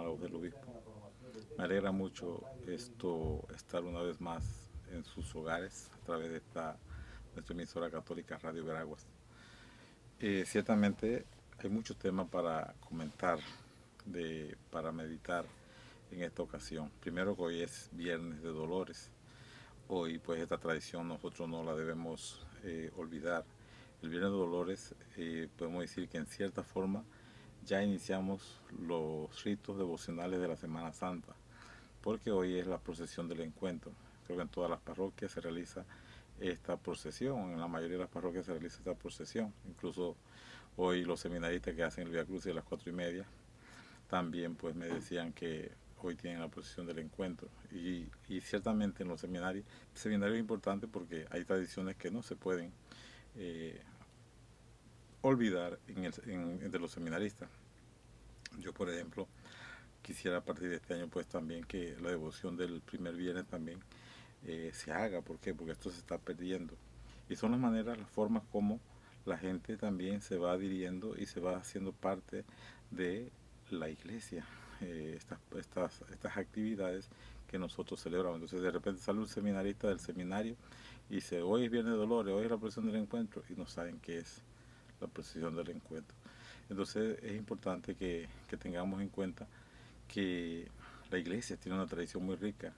voz del obispo. Me alegra mucho estar una vez más en sus hogares a través de nuestra emisora católica Radio Veraguas. Ciertamente hay muchos temas para comentar, para meditar en esta ocasión. Primero que hoy es Viernes de Dolores. Hoy pues esta tradición nosotros no la debemos olvidar. El Viernes de Dolores podemos decir que en cierta forma ya iniciamos los ritos devocionales de la Semana Santa, porque hoy es la procesión del encuentro. Creo que en todas las parroquias se realiza esta procesión, en la mayoría de las parroquias se realiza esta procesión. Incluso hoy los seminaristas que hacen el Vía Crucis a las 4:30 también pues me decían que hoy tienen la procesión del encuentro. Y ciertamente en los seminarios, el seminario es importante porque hay tradiciones que no se pueden eh, olvidar entre los seminaristas. Yo, por ejemplo, quisiera a partir de este año pues también que la devoción del primer viernes también se haga. ¿Por qué? Porque esto se está perdiendo. Y son las maneras, las formas como la gente también se va adhiriendo y se va haciendo parte de la iglesia. Estas actividades que nosotros celebramos. Entonces de repente sale un seminarista del seminario y dice, hoy es Viernes de Dolores, hoy es la procesión del encuentro, y no saben qué es la procesión del encuentro. Entonces es importante que tengamos en cuenta que la iglesia tiene una tradición muy rica,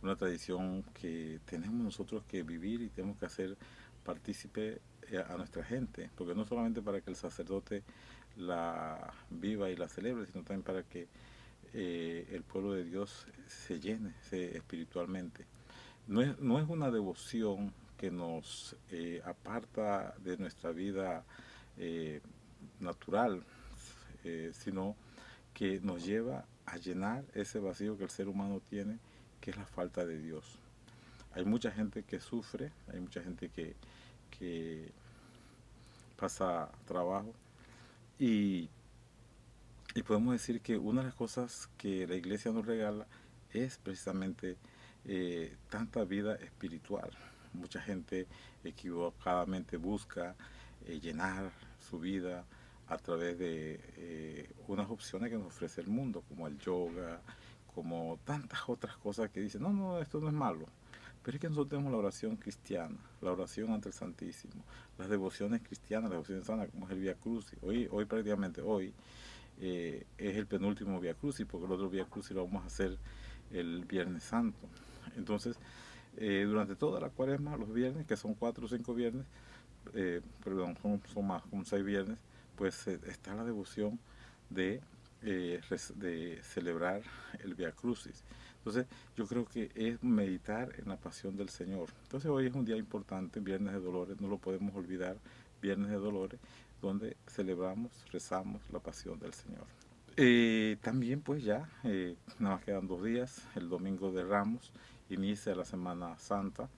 una tradición que tenemos nosotros que vivir y tenemos que hacer partícipe a nuestra gente, porque no solamente para que el sacerdote la viva y la celebre, sino también para que el pueblo de Dios se llene espiritualmente. No es una devoción que nos aparta de nuestra vida eh, natural, sino que nos lleva a llenar ese vacío que el ser humano tiene, que es la falta de Dios. Hay mucha gente que sufre, hay mucha gente que pasa trabajo y, y podemos decir que una de las cosas que la iglesia nos regala es precisamente tanta vida espiritual. Mucha gente equivocadamente busca llenar su vida a través de unas opciones que nos ofrece el mundo, como el yoga, como tantas otras cosas que dicen, no, no, esto no es malo. Pero es que nosotros tenemos la oración cristiana, la oración ante el Santísimo, las devociones cristianas, las devociones sanas, como es el Vía Crucis. Hoy prácticamente hoy es el penúltimo Vía Crucis, porque el otro Vía Crucis lo vamos a hacer el Viernes Santo. Entonces, durante toda la cuaresma, los viernes, que son 4 o 5 viernes, perdón, son más, como 6 viernes, pues está la devoción de, de celebrar el Via Crucis. Entonces, yo creo que es meditar en la pasión del Señor. Entonces, hoy es un día importante, Viernes de Dolores, no lo podemos olvidar, Viernes de Dolores, donde celebramos, rezamos la pasión del Señor. También pues ya, nada más quedan 2 días, el Domingo de Ramos inicia la Semana Santa.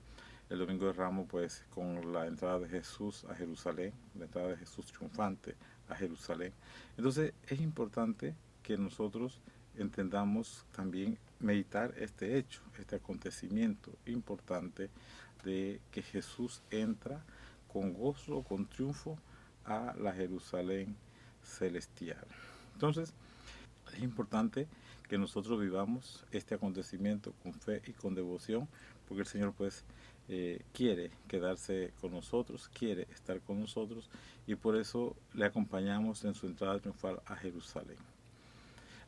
El Domingo de Ramos pues con la entrada de Jesús a Jerusalén, la entrada de Jesús triunfante a Jerusalén. Entonces es importante que nosotros entendamos también meditar este hecho, este acontecimiento importante de que Jesús entra con gozo, con triunfo a la Jerusalén celestial. Entonces, es importante que nosotros vivamos este acontecimiento con fe y con devoción, porque el Señor pues quiere quedarse con nosotros, quiere estar con nosotros, y por eso le acompañamos en su entrada triunfal a Jerusalén.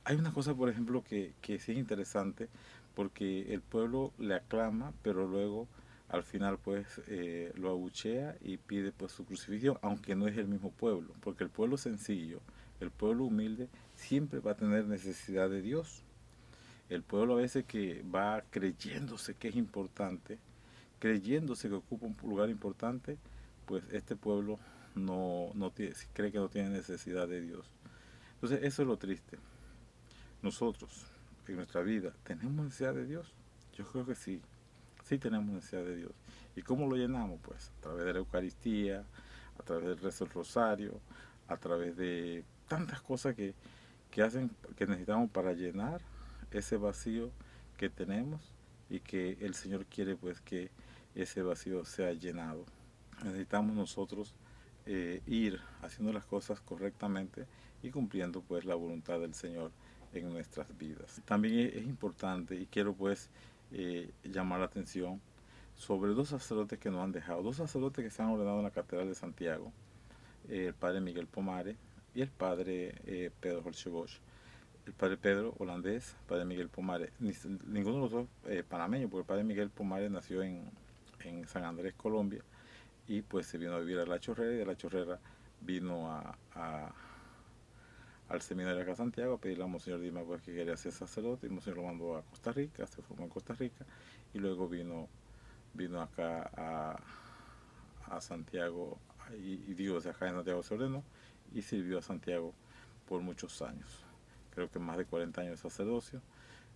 Hay una cosa, por ejemplo, que sí es interesante, porque el pueblo le aclama, pero luego al final pues lo abuchea y pide pues su crucifixión, aunque no es el mismo pueblo, porque el pueblo sencillo, el pueblo humilde, siempre va a tener necesidad de Dios. El pueblo a veces que va creyéndose que es importante, creyéndose que ocupa un lugar importante, pues este pueblo no tiene, cree que no tiene necesidad de Dios. Entonces eso es lo triste. Nosotros, en nuestra vida, ¿tenemos necesidad de Dios? Yo creo que sí, sí tenemos necesidad de Dios. ¿Y cómo lo llenamos? Pues a través de la Eucaristía, a través del rezo del rosario, a través de tantas cosas que hacen, que necesitamos para llenar ese vacío que tenemos y que el Señor quiere pues que ese vacío sea llenado. Necesitamos nosotros ir haciendo las cosas correctamente y cumpliendo pues la voluntad del Señor en nuestras vidas. También es importante y quiero pues llamar la atención sobre dos sacerdotes que nos han dejado, dos sacerdotes que se han ordenado en la Catedral de Santiago, el padre Miguel Pomares y el padre Pedro Jorge Bosch. El padre Pedro, holandés, el padre Miguel Pomares, ninguno de los dos panameños, porque el padre Miguel Pomares nació en San Andrés, Colombia, y pues se vino a vivir a La Chorrera, y de La Chorrera vino al seminario acá a Santiago a pedirle a Monseñor Dima pues, que quería ser sacerdote, y Monseñor lo mandó a Costa Rica, se formó en Costa Rica, y luego vino acá a Santiago, y digo, acá en Santiago se ordenó, y sirvió a Santiago por muchos años. Creo que más de 40 años de sacerdocio,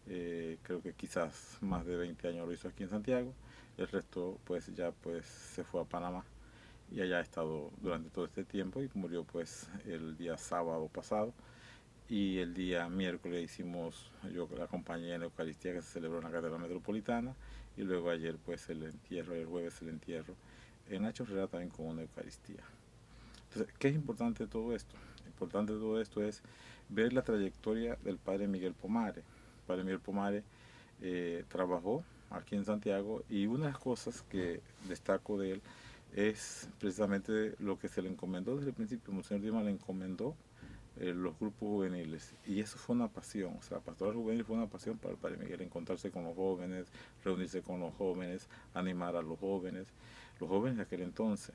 creo que quizás más de 20 años lo hizo aquí en Santiago, el resto pues ya pues se fue a Panamá y allá ha estado durante todo este tiempo y murió pues el día sábado pasado, y el día miércoles yo la acompañé en la Eucaristía que se celebró en la Catedral Metropolitana, y luego ayer pues el entierro, el jueves el entierro en La Chorrera también con una Eucaristía. Entonces, ¿qué es importante de todo esto? Importante de todo esto es ver la trayectoria del padre Miguel Pomares. El padre Miguel Pomares trabajó aquí en Santiago, y una de las cosas que destaco de él es precisamente lo que se le encomendó desde el principio. Monseñor Dima le encomendó los grupos juveniles, y eso fue una pasión. O sea, la pastoral juvenil fue una pasión para el padre Miguel, encontrarse con los jóvenes, reunirse con los jóvenes, animar a los jóvenes de aquel entonces.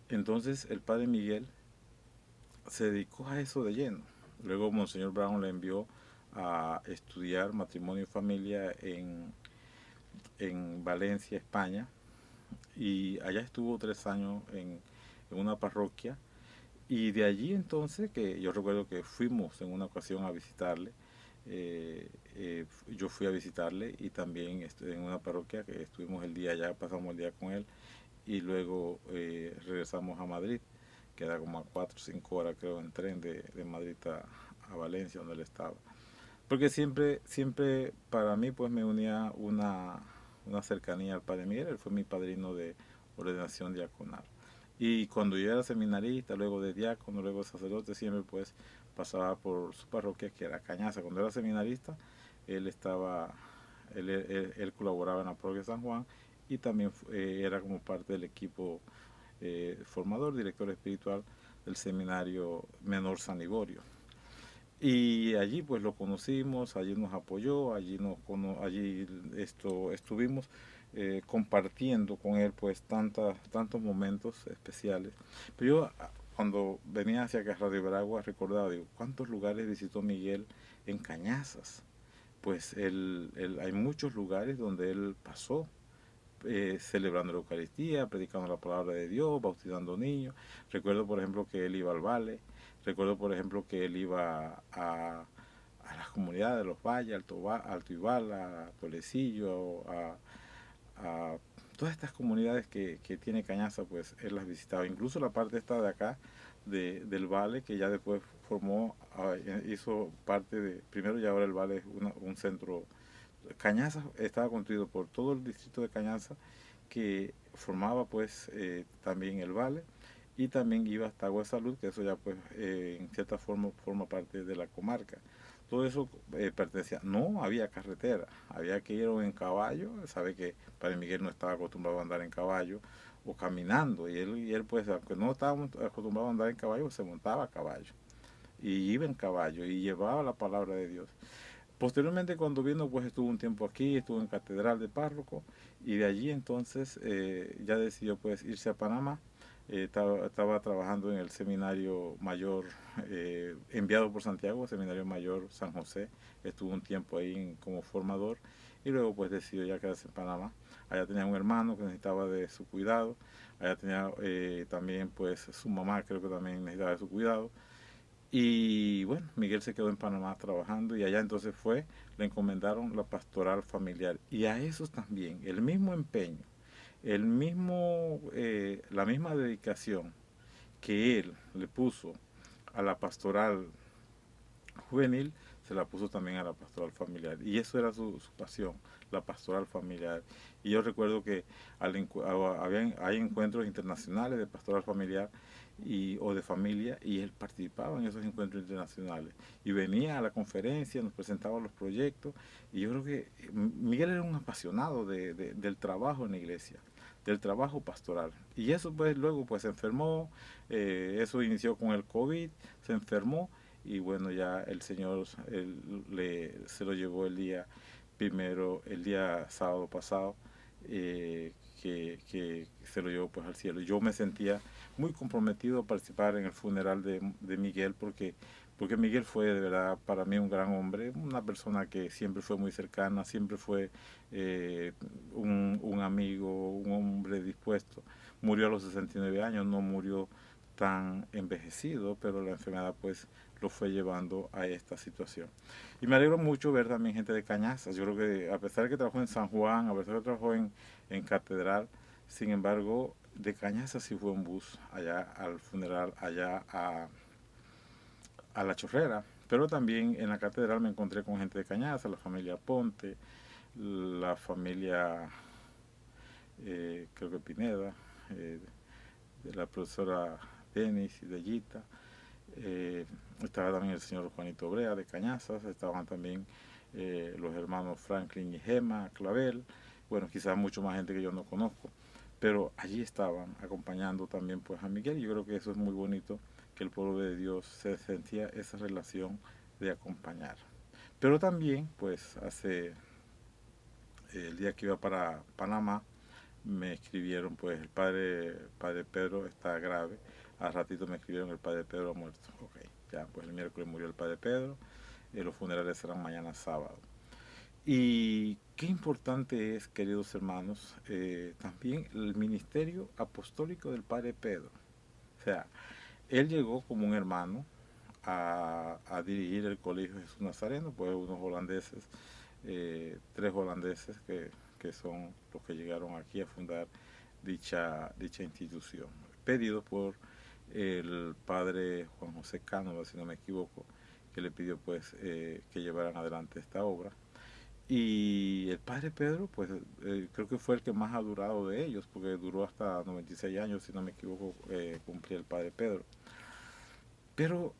Entonces el padre Miguel se dedicó a eso de lleno. Luego Monseñor Brown le envió a estudiar matrimonio y familia en Valencia, España, y allá estuvo 3 años en una parroquia, y de allí entonces, que yo recuerdo que fuimos en una ocasión a visitarle, yo fui a visitarle, y también en una parroquia que estuvimos el día allá, pasamos el día con él, y luego regresamos a Madrid, queda como a 4 o 5 horas creo en tren de Madrid a Valencia, donde él estaba. Porque siempre para mí pues me unía una cercanía al Padre Miguel. Él fue mi padrino de ordenación diaconal. Y cuando yo era seminarista, luego de diácono, luego de sacerdote, siempre pues pasaba por su parroquia, que era Cañaza. Cuando era seminarista, él estaba, él colaboraba en la parroquia de San Juan, y también era como parte del equipo formador, director espiritual del seminario menor San Liborio. Y allí pues lo conocimos, allí nos apoyó, allí estuvimos compartiendo con él pues tantos momentos especiales. Pero yo cuando venía hacia acá Radio Veragua recordaba, digo, ¿cuántos lugares visitó Miguel en Cañazas? Pues hay muchos lugares donde él pasó, celebrando la Eucaristía, predicando la palabra de Dios, bautizando niños. Recuerdo, por ejemplo, que él iba al Vale. Recuerdo, por ejemplo, que él iba a las comunidades de los valles, Alto Ibala, Tolecillo, a todas estas comunidades que tiene Cañaza, pues él las visitaba. Incluso la parte esta de acá, del Vale, que ya después hizo parte de, primero y ahora el Vale es un centro. Cañaza estaba construido por todo el distrito de Cañaza, que formaba pues también el Vale, y también iba hasta Agua de Salud, que eso ya pues en cierta forma forma parte de la comarca. Todo eso pertenecía, no había carretera, había que ir en caballo. Sabe que Padre Miguel no estaba acostumbrado a andar en caballo o caminando, y él pues, aunque no estaba acostumbrado a andar en caballo, se montaba a caballo y iba en caballo y llevaba la palabra de Dios. Posteriormente, cuando vino, pues estuvo un tiempo aquí, estuvo en Catedral de Párroco, y de allí entonces ya decidió pues irse a Panamá. Estaba trabajando en el Seminario Mayor, enviado por Santiago, Seminario Mayor San José. Estuvo un tiempo ahí como formador, y luego pues decidió ya quedarse en Panamá. Allá tenía un hermano que necesitaba de su cuidado, allá tenía también pues su mamá, creo que también necesitaba de su cuidado. Y bueno, Miguel se quedó en Panamá trabajando, y allá entonces le encomendaron la pastoral familiar. Y a esos también, el mismo empeño, la misma dedicación que él le puso a la pastoral juvenil, se la puso también a la pastoral familiar. Y eso era su pasión, la pastoral familiar. Y yo recuerdo que hay encuentros internacionales de pastoral familiar o de familia, y él participaba en esos encuentros internacionales. Y venía a la conferencia, nos presentaba los proyectos, y yo creo que Miguel era un apasionado del trabajo en la iglesia, del trabajo pastoral. Y eso pues luego pues se enfermó, eso inició con el COVID, se enfermó, y bueno, ya el Señor se lo llevó el día sábado pasado, que se lo llevó pues al cielo. Yo me sentía muy comprometido a participar en el funeral de Miguel, porque Miguel fue de verdad para mí un gran hombre, una persona que siempre fue muy cercana, siempre fue un amigo, un hombre dispuesto. Murió a los 69 años, no murió tan envejecido, pero la enfermedad pues lo fue llevando a esta situación. Y me alegro mucho ver también gente de Cañazas. Yo creo que a pesar de que trabajó en San Juan, a pesar de que trabajó en Catedral, sin embargo, de Cañazas sí fue un bus allá al funeral, allá a La Chorrera. Pero también en la Catedral me encontré con gente de Cañazas, la familia Ponte, la familia, creo que Pineda, de la profesora Denis y de Gita. Estaba también el señor Juanito Brea de Cañazas, estaban también los hermanos Franklin y Gema Clavel, bueno, quizás mucho más gente que yo no conozco, pero allí estaban acompañando también pues a Miguel. Yo creo que eso es muy bonito, que el pueblo de Dios se sentía esa relación de acompañar. Pero también pues el día que iba para Panamá, me escribieron pues padre Pedro está grave. Al ratito me escribieron el padre Pedro ha muerto. Ok, ya pues el miércoles murió el padre Pedro, los funerales serán mañana sábado. Y qué importante es, queridos hermanos, también el ministerio apostólico del padre Pedro. O sea, él llegó como un hermano a dirigir el colegio Jesús Nazareno, pues unos holandeses, 3 holandeses que son los que llegaron aquí a fundar dicha institución, pedido por el padre Juan José Cánova, si no me equivoco, que le pidió pues que llevaran adelante esta obra. Y el padre Pedro, pues creo que fue el que más ha durado de ellos, porque duró hasta 96 años, si no me equivoco, cumplía el padre Pedro. Pero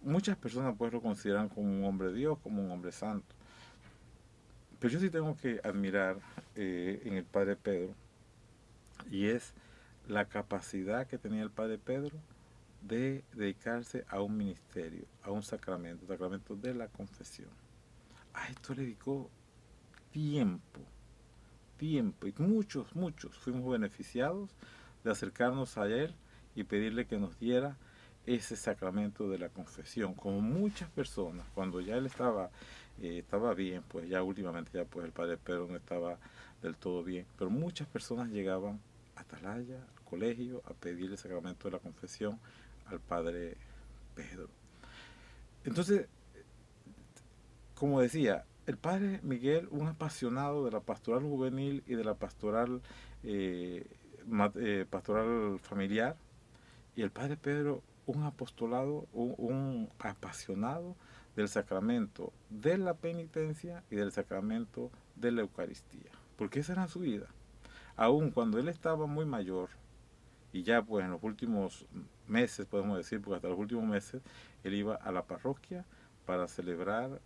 muchas personas pues lo consideran como un hombre de Dios, como un hombre santo. Pero yo sí tengo que admirar en el padre Pedro, y es la capacidad que tenía el padre Pedro de dedicarse a un ministerio, a un sacramento, sacramento de la confesión. A esto le dedicó tiempo, y muchos fuimos beneficiados de acercarnos a él y pedirle que nos diera ese sacramento de la confesión. Como muchas personas, cuando ya él estaba bien, pues ya últimamente ya pues el padre Pedro no estaba del todo bien, pero muchas personas llegaban a Atalaya, al colegio, a pedirle el sacramento de la confesión al padre Pedro. Entonces, como decía, el padre Miguel, un apasionado de la pastoral juvenil y de la eh, pastoral familiar, y el padre Pedro, un apostolado, un apasionado del sacramento de la penitencia y del sacramento de la Eucaristía, porque esa era su vida. Aun cuando él estaba muy mayor, y ya pues en los últimos meses, podemos decir, porque hasta los últimos meses, él iba a la parroquia para celebrar,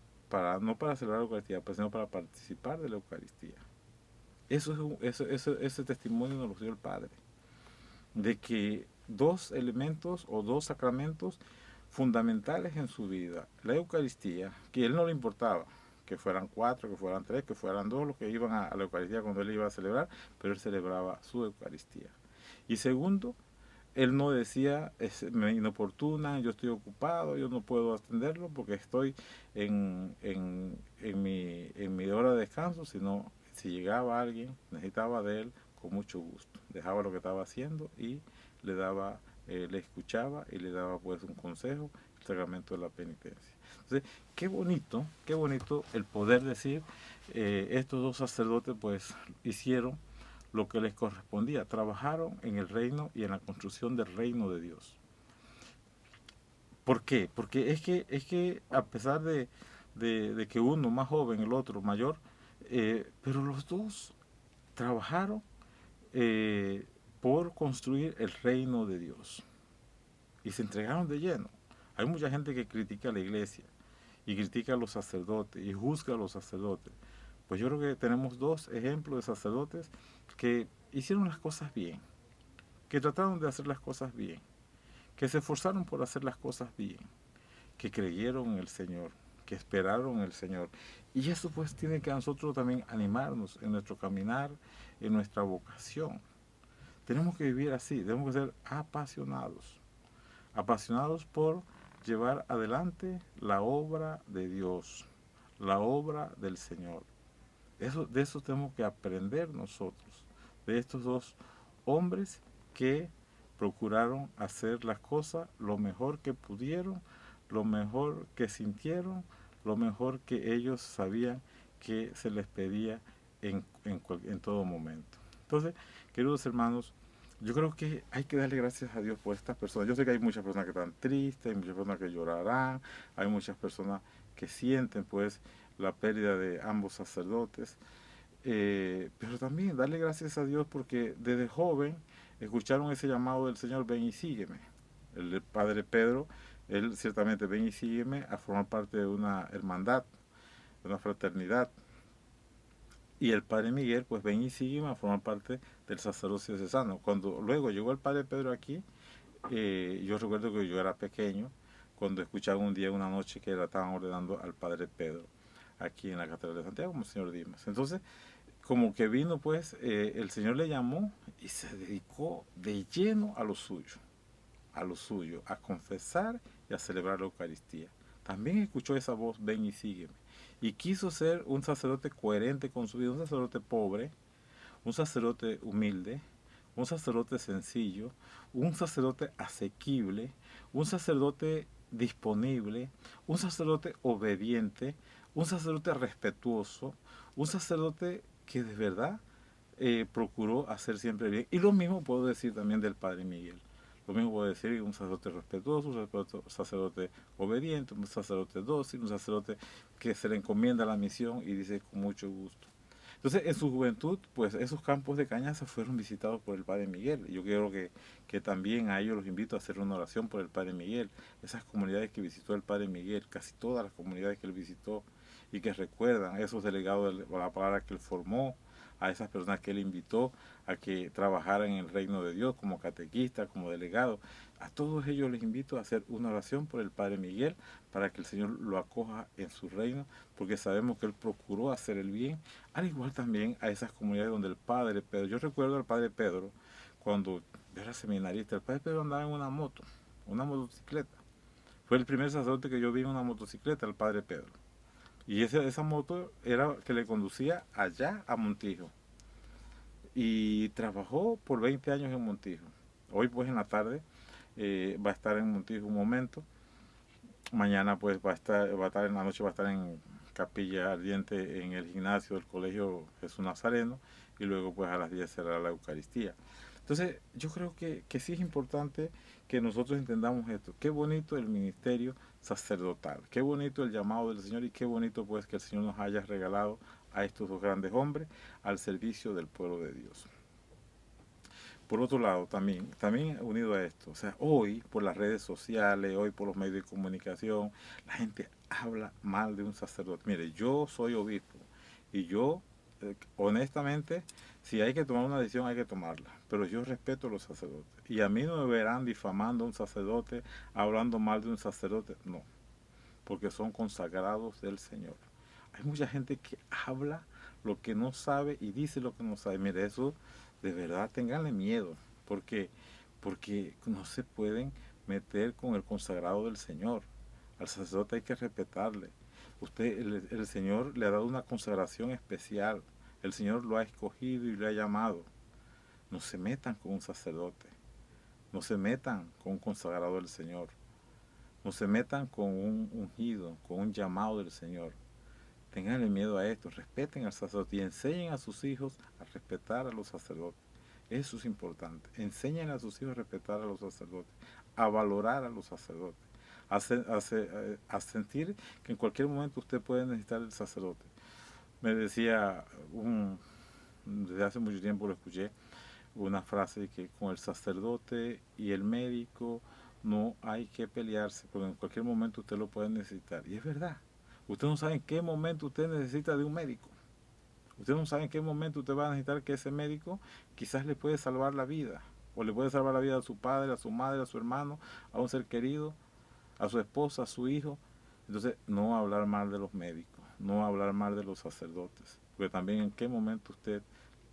no para celebrar la Eucaristía, sino para participar de la Eucaristía. Ese testimonio nos lo dio el Padre, de que 2 elementos o 2 sacramentos fundamentales en su vida, la Eucaristía, que a él no le importaba que fueran 4, que fueran 3, que fueran 2 los que iban a la Eucaristía cuando él iba a celebrar, pero él celebraba su Eucaristía. Y segundo, él no decía, me inoportuna, yo estoy ocupado, yo no puedo atenderlo porque estoy en mi hora de descanso, sino si llegaba alguien, necesitaba de él, con mucho gusto. Dejaba lo que estaba haciendo y le escuchaba y le daba pues un consejo, el sacramento de la penitencia. Entonces, qué bonito el poder decir, estos 2 sacerdotes pues hicieron lo que les correspondía, trabajaron en el reino y en la construcción del reino de Dios. ¿Por qué? Porque es que a pesar de que uno más joven, el otro mayor, pero los dos trabajaron eh, por construir el reino de Dios y se entregaron de lleno. Hay mucha gente que critica a la iglesia y critica a los sacerdotes y juzga a los sacerdotes. Pues yo creo que tenemos dos ejemplos de sacerdotes que hicieron las cosas bien, que trataron de hacer las cosas bien, que se esforzaron por hacer las cosas bien, que creyeron en el Señor, que esperaron en el Señor. Y eso pues tiene que a nosotros también animarnos en nuestro caminar, en nuestra vocación. Tenemos que vivir así, tenemos que ser apasionados, apasionados por llevar adelante la obra de Dios, la obra del Señor. De eso tenemos que aprender nosotros, de estos dos hombres que procuraron hacer las cosas lo mejor que pudieron, lo mejor que sintieron, lo mejor que ellos sabían que se les pedía en todo momento. Entonces, queridos hermanos, yo creo que hay que darle gracias a Dios por estas personas. Yo sé que hay muchas personas que están tristes, hay muchas personas que llorarán, hay muchas personas que sienten pues la pérdida de ambos sacerdotes, pero también darle gracias a Dios porque desde joven escucharon ese llamado del Señor, ven y sígueme. El padre Pedro, él ciertamente ven y sígueme a formar parte de una hermandad, de una fraternidad. Y el padre Miguel, pues ven y sígueme a formar parte del sacerdocio diocesano. Cuando luego llegó el padre Pedro aquí, yo recuerdo que yo era pequeño, cuando escuchaba un día, una noche, que la estaban ordenando al padre Pedro, aquí en la Catedral de Santiago, como señor Dimas. Entonces, como que vino, pues, el Señor le llamó y se dedicó de lleno a lo suyo, a confesar y a celebrar la Eucaristía. También escuchó esa voz, ven y sígueme. Y quiso ser un sacerdote coherente con su vida, un sacerdote pobre, un sacerdote humilde, un sacerdote sencillo, un sacerdote asequible, un sacerdote disponible, un sacerdote obediente, un sacerdote respetuoso, un sacerdote que de verdad procuró hacer siempre bien. Y lo mismo puedo decir también del Padre Miguel. Lo mismo puedo decir un sacerdote respetuoso, un sacerdote obediente, un sacerdote dócil, un sacerdote que se le encomienda la misión y dice con mucho gusto. Entonces, en su juventud, pues esos campos de cañaza fueron visitados por el Padre Miguel. Yo quiero que también a ellos los invito a hacer una oración por el Padre Miguel. Esas comunidades que visitó el Padre Miguel, casi todas las comunidades que él visitó y que recuerdan a esos delegados de la palabra que él formó, a esas personas que él invitó a que trabajaran en el reino de Dios como catequistas, como delegados. A todos ellos les invito a hacer una oración por el Padre Miguel para que el Señor lo acoja en su reino, porque sabemos que él procuró hacer el bien, al igual también a esas comunidades donde el Padre Pedro, yo recuerdo al Padre Pedro, cuando yo era seminarista, el Padre Pedro andaba en una motocicleta. Fue el primer sacerdote que yo vi en una motocicleta, el Padre Pedro. Y esa moto era que le conducía allá a Montijo. Y trabajó por 20 años en Montijo. Hoy pues en la tarde va a estar en Montijo un momento. Mañana pues va a estar en la noche, va a estar en Capilla Ardiente en el gimnasio del Colegio Jesús Nazareno. Y luego pues a las 10 será la Eucaristía. Entonces yo creo que sí es importante que nosotros entendamos esto. Qué bonito el ministerio sacerdotal, qué bonito el llamado del Señor y qué bonito pues que el Señor nos haya regalado a estos dos grandes hombres al servicio del pueblo de Dios. Por otro lado, también unido a esto, o sea, hoy por las redes sociales, hoy por los medios de comunicación, la gente habla mal de un sacerdote. Mire, yo soy obispo y yo, honestamente, si hay que tomar una decisión, hay que tomarla. Pero yo respeto a los sacerdotes. Y a mí no me verán difamando a un sacerdote, hablando mal de un sacerdote, no, porque son consagrados del Señor. Hay mucha gente que habla lo que no sabe y dice lo que no sabe. Mire, eso de verdad tenganle miedo, porque, porque no se pueden meter con el consagrado del Señor. Al sacerdote hay que respetarle. El Señor le ha dado una consagración especial. El Señor lo ha escogido y lo ha llamado. No se metan con un sacerdote. No se metan con un consagrado del Señor. No se metan con un ungido, con un llamado del Señor. Tenganle miedo a esto, respeten al sacerdote y enseñen a sus hijos a respetar a los sacerdotes. Eso es importante. Enseñen a sus hijos a respetar a los sacerdotes, a valorar a los sacerdotes, a sentir que en cualquier momento usted puede necesitar el sacerdote. Me decía, desde hace mucho tiempo lo escuché, una frase que con el sacerdote y el médico no hay que pelearse, porque en cualquier momento usted lo puede necesitar. Y es verdad, usted no sabe en qué momento usted necesita de un médico. Usted no sabe en qué momento usted va a necesitar que ese médico quizás le puede salvar la vida, o le puede salvar la vida a su padre, a su madre, a su hermano, a un ser querido, a su esposa, a su hijo. Entonces, no hablar mal de los médicos, no hablar mal de los sacerdotes, porque también en qué momento usted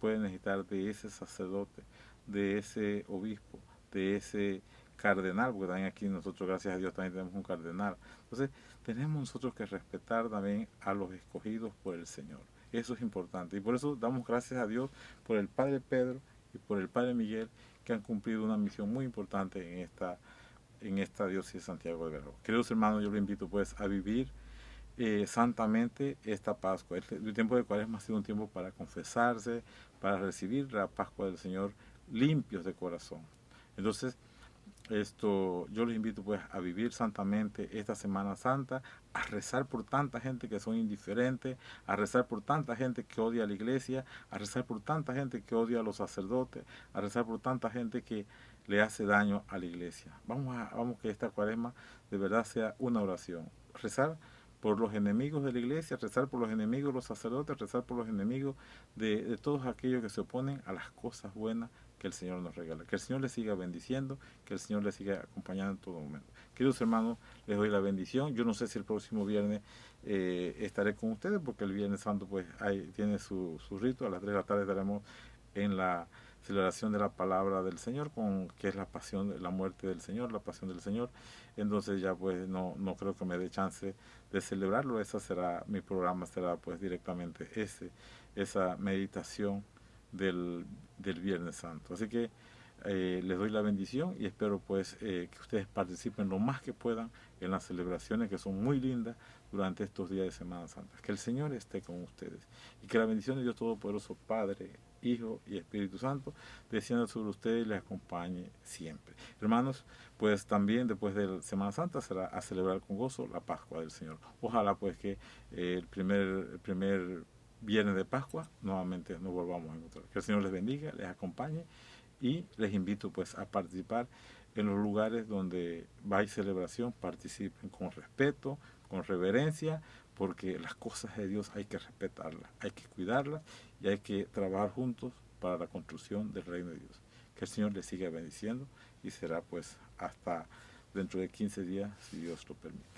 puede necesitar de ese sacerdote, de ese obispo, de ese cardenal, porque también aquí nosotros, gracias a Dios, también tenemos un cardenal. Entonces, tenemos nosotros que respetar también a los escogidos por el Señor. Eso es importante. Y por eso damos gracias a Dios por el Padre Pedro y por el Padre Miguel, que han cumplido una misión muy importante en esta diócesis de Santiago de Guerrero. Queridos hermanos, yo los invito pues a vivir santamente esta Pascua. El tiempo de Cuaresma ha sido un tiempo para confesarse, para recibir la Pascua del Señor limpios de corazón. Entonces, yo les invito pues a vivir santamente esta Semana Santa, a rezar por tanta gente que son indiferentes, a rezar por tanta gente que odia a la iglesia, a rezar por tanta gente que odia a los sacerdotes, a rezar por tanta gente que le hace daño a la iglesia. Vamos que esta Cuaresma de verdad sea una oración. Rezar por los enemigos de la iglesia, rezar por los enemigos de los sacerdotes, rezar por los enemigos de todos aquellos que se oponen a las cosas buenas que el Señor nos regala. Que el Señor les siga bendiciendo, que el Señor les siga acompañando en todo momento. Queridos hermanos, les doy la bendición. Yo no sé si el próximo viernes estaré con ustedes, porque el Viernes Santo pues tiene su rito. A las 3 de la tarde estaremos en la celebración de la palabra del Señor, que es la pasión, la muerte del Señor, la pasión del Señor. Entonces ya pues no creo que me dé chance de celebrarlo. Mi programa será pues directamente esa meditación del Viernes Santo. Así que les doy la bendición y espero pues que ustedes participen lo más que puedan en las celebraciones, que son muy lindas durante estos días de Semana Santa. Que el Señor esté con ustedes y que la bendición de Dios Todopoderoso, Padre, Hijo y Espíritu Santo, descienda sobre ustedes y les acompañe siempre. Hermanos, pues también después de la Semana Santa será a celebrar con gozo la Pascua del Señor. Ojalá pues que el primer viernes de Pascua nuevamente nos volvamos a encontrar. Que el Señor les bendiga, les acompañe y les invito pues a participar en los lugares donde hay celebración. Participen con respeto, con reverencia, porque las cosas de Dios hay que respetarlas, hay que cuidarlas y hay que trabajar juntos para la construcción del reino de Dios. Que el Señor les siga bendiciendo y será pues hasta dentro de 15 días, si Dios lo permite.